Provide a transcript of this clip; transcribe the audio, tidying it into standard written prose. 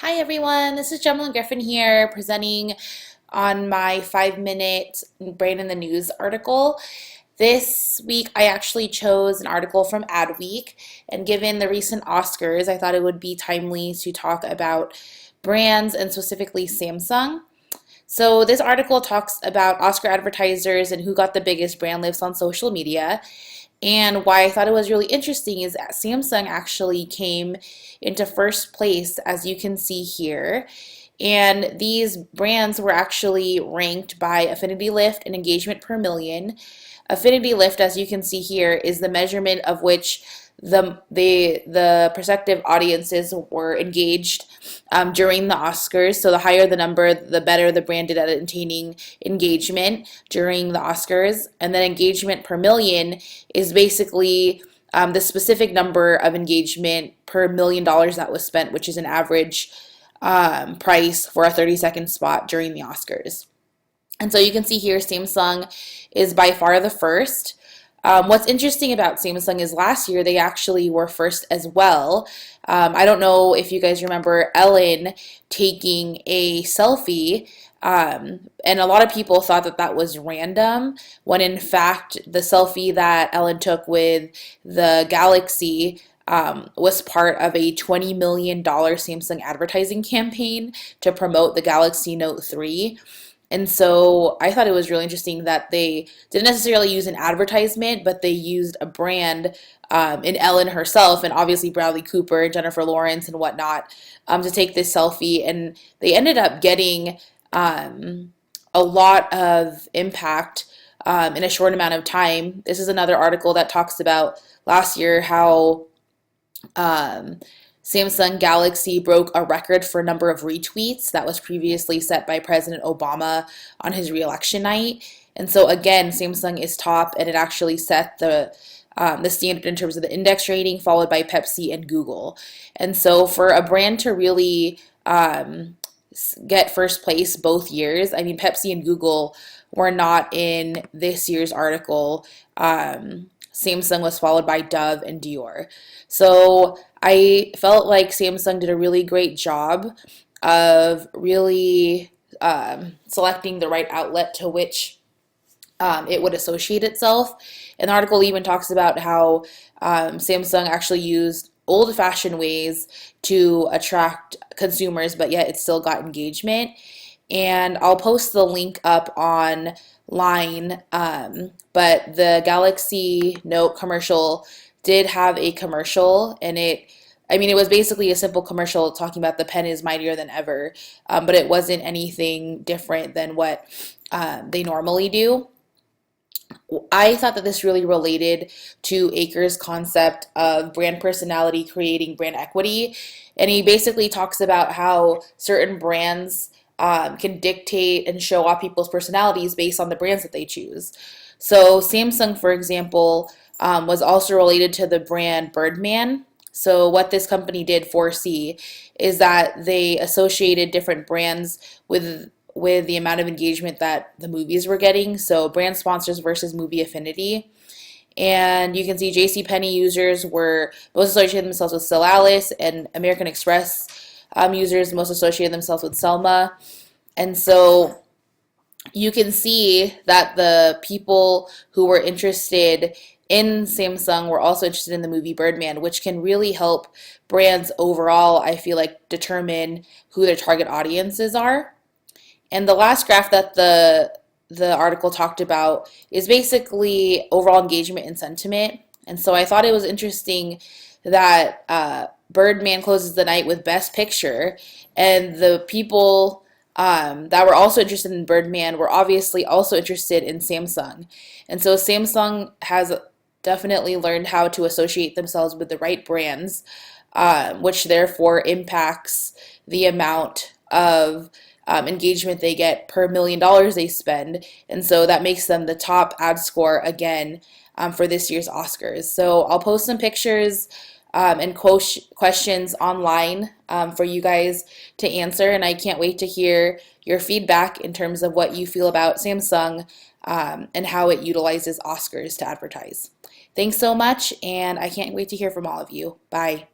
Hi everyone, this is Gemma Griffin here presenting on my 5-minute Brain in the News article. This week I actually chose an article from Adweek, and given the recent Oscars, I thought it would be timely to talk about brands and specifically Samsung. So this article talks about Oscar advertisers and who got the biggest brand lifts on social media. And why I thought it was really interesting is that Samsung actually came into first place, as you can see here. And these brands were actually ranked by affinity lift and engagement per million. Affinity lift, as you can see here, is the measurement of which the prospective audiences were engaged during the Oscars. So the higher the number, the better the brand did at attaining engagement during the Oscars. And then engagement per million is basically the specific number of engagement per $1 million that was spent, which is an average price for a 30-second spot during the Oscars. And so you can see here Samsung is by far the first. What's interesting about Samsung is last year they actually were first as well. I don't know if you guys remember Ellen taking a selfie, and a lot of people thought that that was random, when in fact the selfie that Ellen took with the Galaxy was part of a $20 million Samsung advertising campaign to promote the Galaxy Note 3. And so I thought it was really interesting that they didn't necessarily use an advertisement, but they used a brand in Ellen herself, and obviously Bradley Cooper, Jennifer Lawrence, and whatnot, to take this selfie. And they ended up getting a lot of impact in a short amount of time. This is another article that talks about last year how Samsung Galaxy broke a record for number of retweets that was previously set by President Obama on his re-election night. And so again, Samsung is top, and it actually set the standard in terms of the index rating, followed by Pepsi and Google. And so for a brand to really get first place both years, I mean, Pepsi and Google were not in this year's article. Samsung was followed by Dove and Dior. So I felt like Samsung did a really great job of really selecting the right outlet to which it would associate itself. And the article even talks about how Samsung actually used old-fashioned ways to attract consumers, but yet it still got engagement. And I'll post the link up online, but the Galaxy Note commercial did have a commercial, and it was basically a simple commercial talking about the pen is mightier than ever, but it wasn't anything different than what they normally do. I thought that this really related to Aker's concept of brand personality creating brand equity, and he basically talks about how certain brands can dictate and show off people's personalities based on the brands that they choose. So Samsung, for example, was also related to the brand Birdman. So what this company did foresee is that they associated different brands with the amount of engagement that the movies were getting. So brand sponsors versus movie affinity. And you can see JCPenney users were most associated themselves with Still Alice, and American Express users most associated themselves with Selma. And so you can see that the people who were interested in Samsung were also interested in the movie Birdman, which can really help brands overall, I feel like, determine who their target audiences are. And the last graph that the article talked about is basically overall engagement and sentiment. And so I thought it was interesting that Birdman closes the night with Best Picture, and the people that were also interested in Birdman were obviously also interested in Samsung. And so Samsung has definitely learned how to associate themselves with the right brands, which therefore impacts the amount of engagement they get per $1 million they spend. And so that makes them the top ad score again for this year's Oscars. So I'll post some pictures and questions online for you guys to answer, and I can't wait to hear your feedback in terms of what you feel about Samsung and how it utilizes Oscars to advertise. Thanks so much, and I can't wait to hear from all of you. Bye.